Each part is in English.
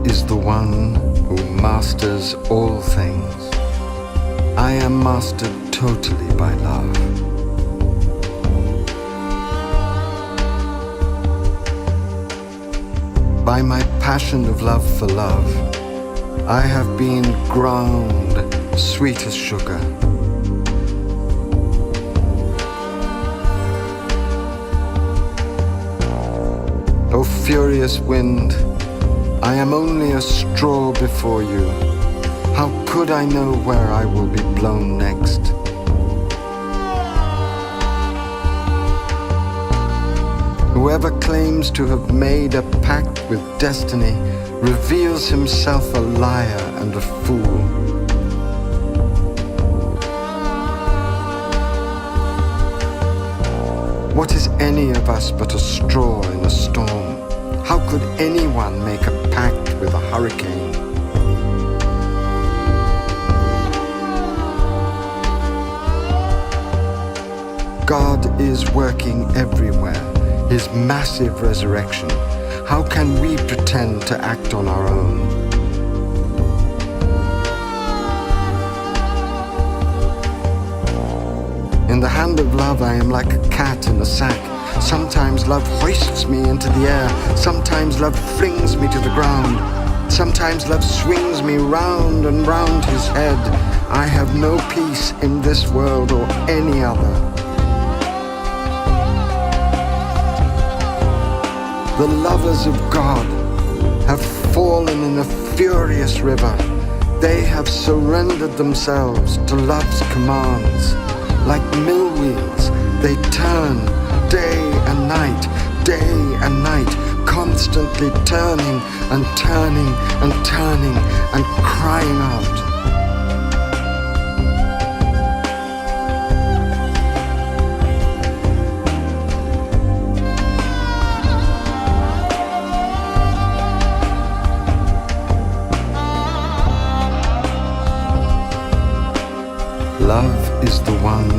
is the one who masters all things. I am mastered totally by love. By my passion of love for love, I have been ground sweet as sugar. O furious wind, I am only a straw before you. How could I know where I will be blown next? Whoever claims to have made a pact with destiny reveals himself a liar and a fool. What is any of us but a straw in a storm? How could anyone make a pact with a hurricane? God is working everywhere, His massive resurrection. How can we pretend to act on our own? In the hand of love, I am like a cat in a sack. Sometimes love hoists me into the air. Sometimes love flings me to the ground. Sometimes love swings me round and round his head. I have no peace in this world or any other. The lovers of God have fallen in a furious river. They have surrendered themselves to love's commands. Like mill wheels, they turn day and night, constantly turning and turning and turning and crying out. Love is the one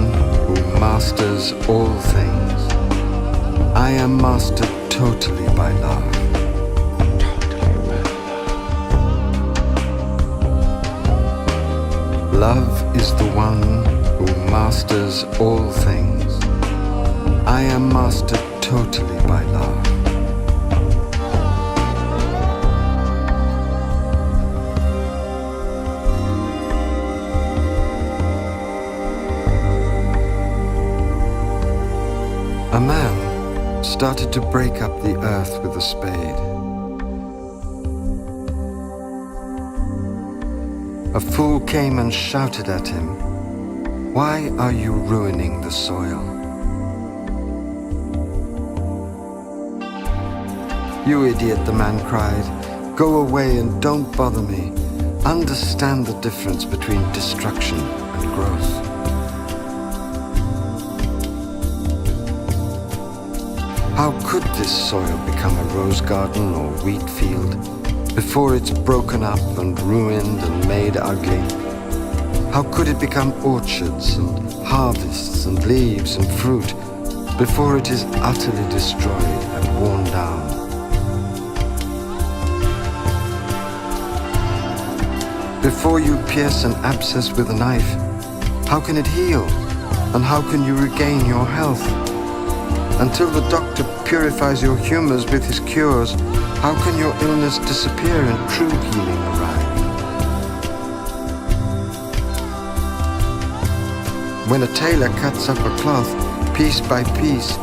who masters all things. I am mastered totally by love. Love is the one who masters all things. I am mastered totally by love. A man started to break up the earth with a spade. A fool came and shouted at him, "Why are you ruining the soil?" "You idiot," the man cried, "go away and don't bother me. Understand the difference between destruction and growth." How could this soil become a rose garden or wheat field before it's broken up and ruined and made ugly? How could it become orchards and harvests and leaves and fruit before it is utterly destroyed and worn down? Before you pierce an abscess with a knife, how can it heal? And how can you regain your health? Until the doctor purifies your humors with his cures, how can your illness disappear and true healing arrive? When a tailor cuts up a cloth, piece by piece,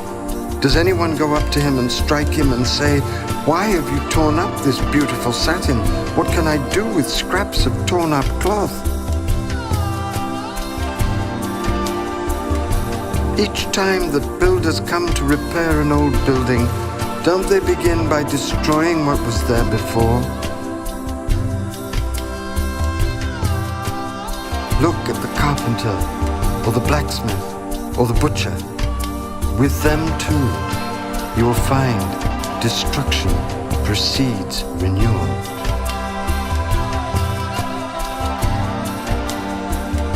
does anyone go up to him and strike him and say, "Why have you torn up this beautiful satin? What can I do with scraps of torn up cloth?" Each time that builders come to repair an old building, don't they begin by destroying what was there before? Look at the carpenter, or the blacksmith, or the butcher. With them too, you will find destruction precedes renewal.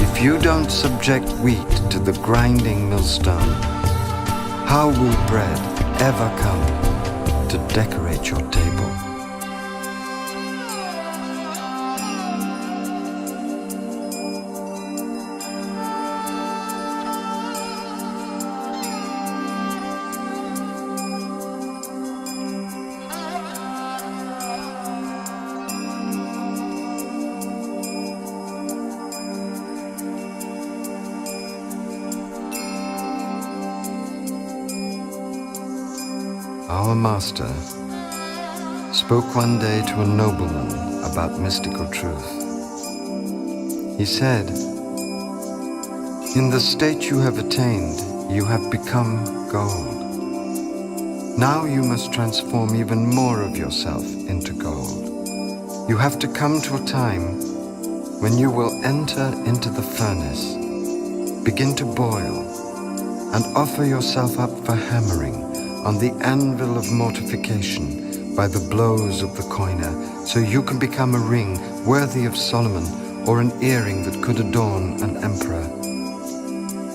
If you don't subject wheat to the grinding millstone, how will bread ever come to decorate your table? our master, spoke one day to a nobleman about mystical truth. He said, "In the state you have attained, you have become gold. Now you must transform even more of yourself into gold. You have to come to a time when you will enter into the furnace, begin to boil, and offer yourself up for hammering on the anvil of mortification by the blows of the coiner, so you can become a ring worthy of Solomon or an earring that could adorn an emperor.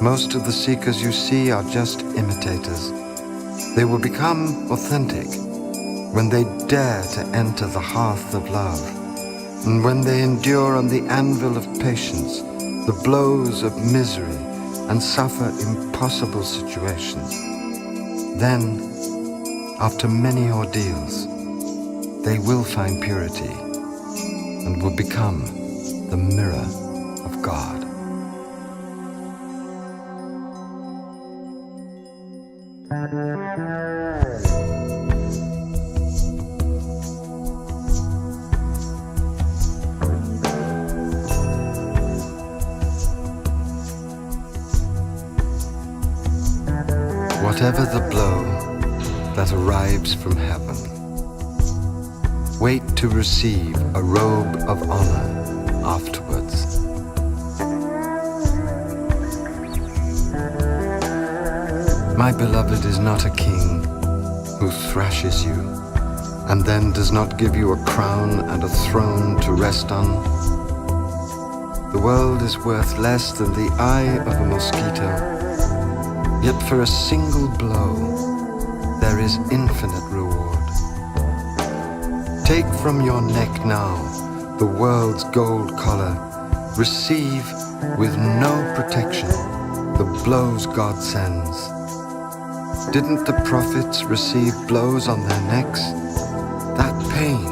Most of the seekers you see are just imitators. They will become authentic when they dare to enter the hearth of love, and when they endure on the anvil of patience the blows of misery and suffer impossible situations. Then, after many ordeals, they will find purity and will become the mirror of God." Whatever the blow that arrives from heaven, wait to receive a robe of honor afterwards. My beloved is not a king who thrashes you and then does not give you a crown and a throne to rest on. The world is worth less than the eye of a mosquito, yet for a single blow there is infinite reward. Take from your neck now the world's gold collar. Receive with no protection the blows God sends. Didn't the prophets receive blows on their necks? That pain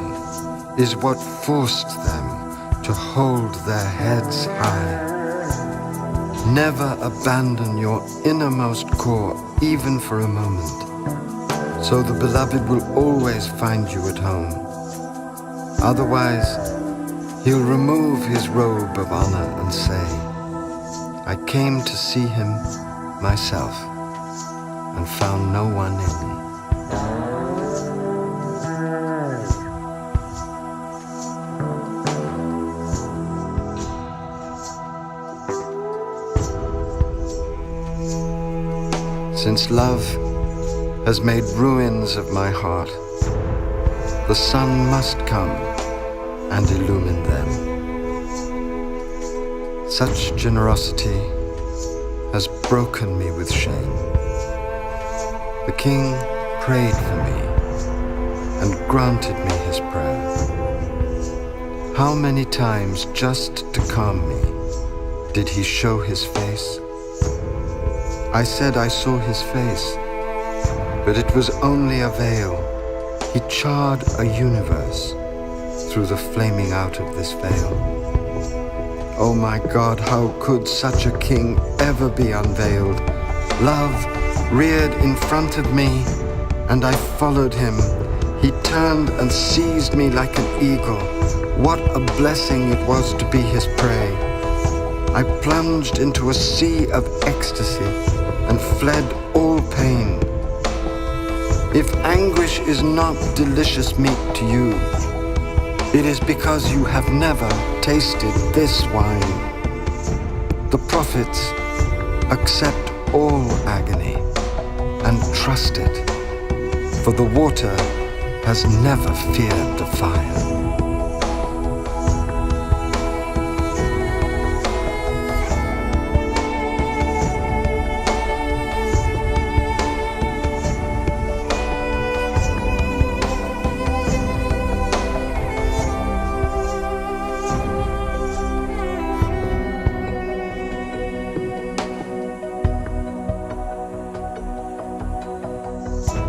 is what forced them to hold their heads high. Never abandon your innermost core even for a moment, so the beloved will always find you at home. Otherwise, he'll remove his robe of honor and say, "I came to see him myself and found no one in." Since love has made ruins of my heart, the sun must come and illumine them. Such generosity has broken me with shame. The king prayed for me and granted me his prayer. How many times, just to calm me, did he show his face? I said I saw his face, but it was only a veil. He charred a universe through the flaming out of this veil. Oh my God, how could such a king ever be unveiled? Love reared in front of me, and I followed him. He turned and seized me like an eagle. What a blessing it was to be his prey. I plunged into a sea of ecstasy and fled all pain. If anguish is not delicious meat to you, it is because you have never tasted this wine. The prophets accept all agony and trust it, for the water has never feared the fire.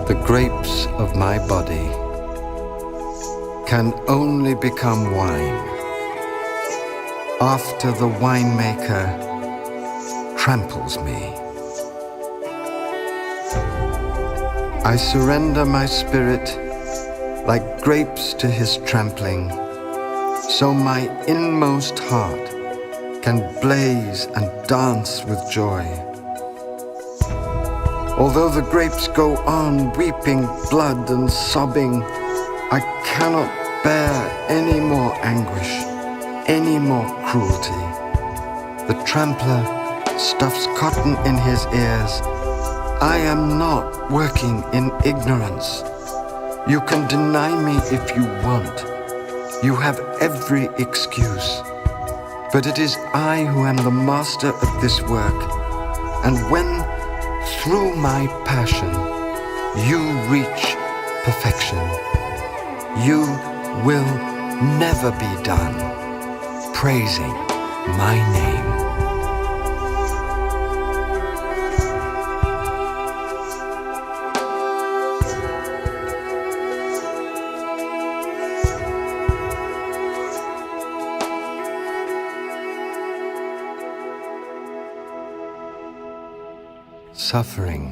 The grapes of my body can only become wine after the winemaker tramples me. I surrender my spirit like grapes to his trampling, so my inmost heart can blaze and dance with joy. Although the grapes go on weeping blood and sobbing, I cannot bear any more anguish, any more cruelty. The trampler stuffs cotton in his ears. I am not working in ignorance. You can deny me if you want. You have every excuse. But it is I who am the master of this work. And when, through my passion, you reach perfection, you will never be done praising my name. Suffering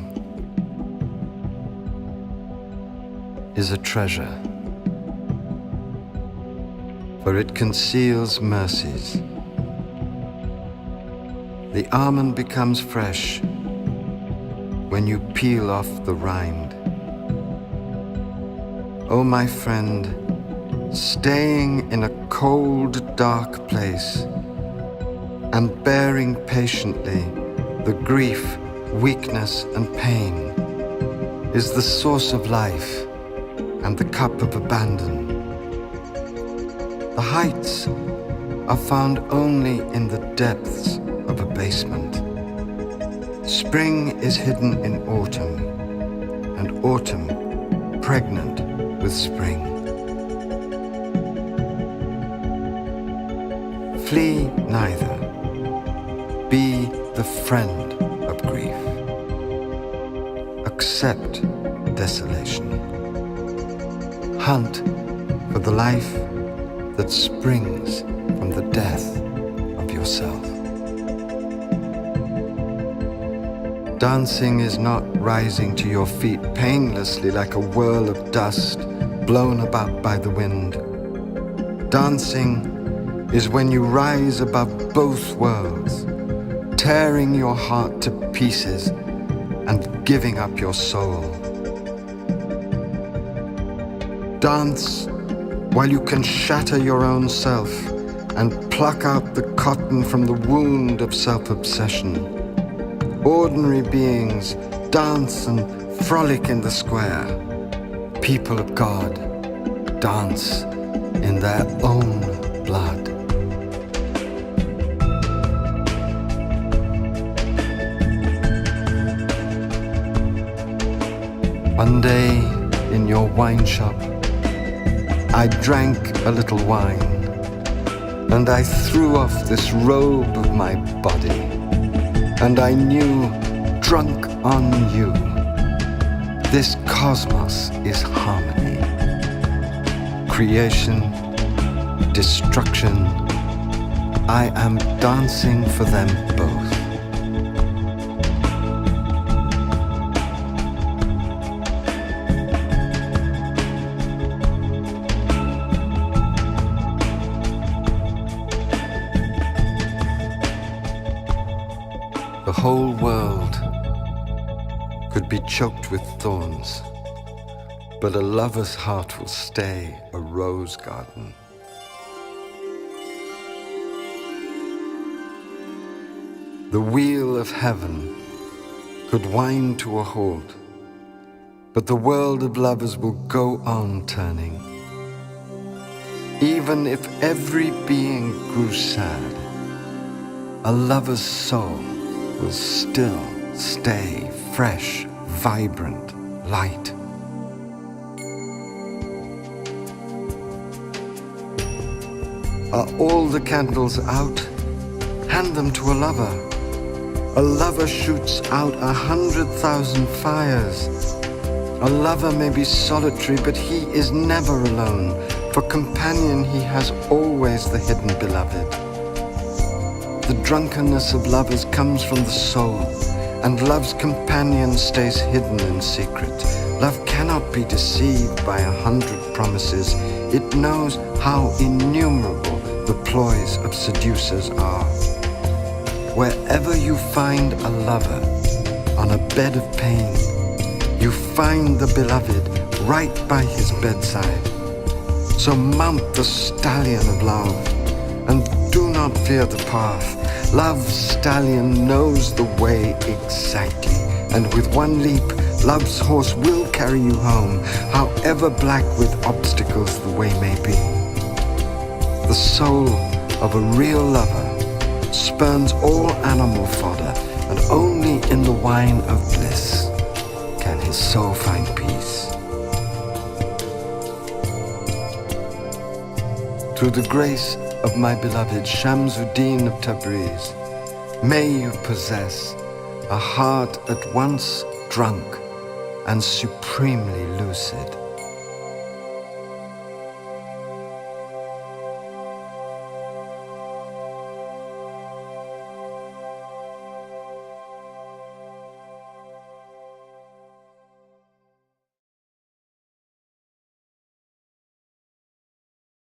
is a treasure, for it conceals mercies. The almond becomes fresh when you peel off the rind. Oh, my friend, staying in a cold, dark place and bearing patiently the grief, weakness and pain is the source of life and the cup of abandon. The heights are found only in the depths of abasement. Spring is hidden in autumn, and autumn pregnant with spring. Flee neither, be the friend of grief. Accept desolation. Hunt for the life that springs from the death of yourself. Dancing is not rising to your feet painlessly like a whirl of dust blown about by the wind. Dancing is when you rise above both worlds, tearing your heart to pieces and giving up your soul. Dance while you can shatter your own self and pluck out the cotton from the wound of self-obsession. Ordinary beings dance and frolic in the square. People of God dance in their own blood. One day in your wine shop, I drank a little wine, and I threw off this robe of my body, and I knew, drunk on you, this cosmos is harmony. Creation, destruction, I am dancing for them both. The whole world could be choked with thorns, but a lover's heart will stay a rose garden. The wheel of heaven could wind to a halt, but the world of lovers will go on turning. Even if every being grew sad, a lover's soul will still stay fresh, vibrant, light. Are all the candles out? Hand them to a lover. A lover shoots out 100,000 fires. A lover may be solitary, but he is never alone. For companion he has always the hidden beloved. The drunkenness of lovers comes from the soul, and love's companion stays hidden in secret. Love cannot be deceived by 100 promises. It knows how innumerable the ploys of seducers are. Wherever you find a lover on a bed of pain, you find the beloved right by his bedside. So mount the stallion of love, and do not fear the path. Love's stallion knows the way exactly, and with one leap, love's horse will carry you home, however black with obstacles the way may be. The soul of a real lover spurns all animal fodder, and only in the wine of bliss can his soul find peace. Through the grace of my beloved Shamsuddin of Tabriz, may you possess a heart at once drunk and supremely lucid.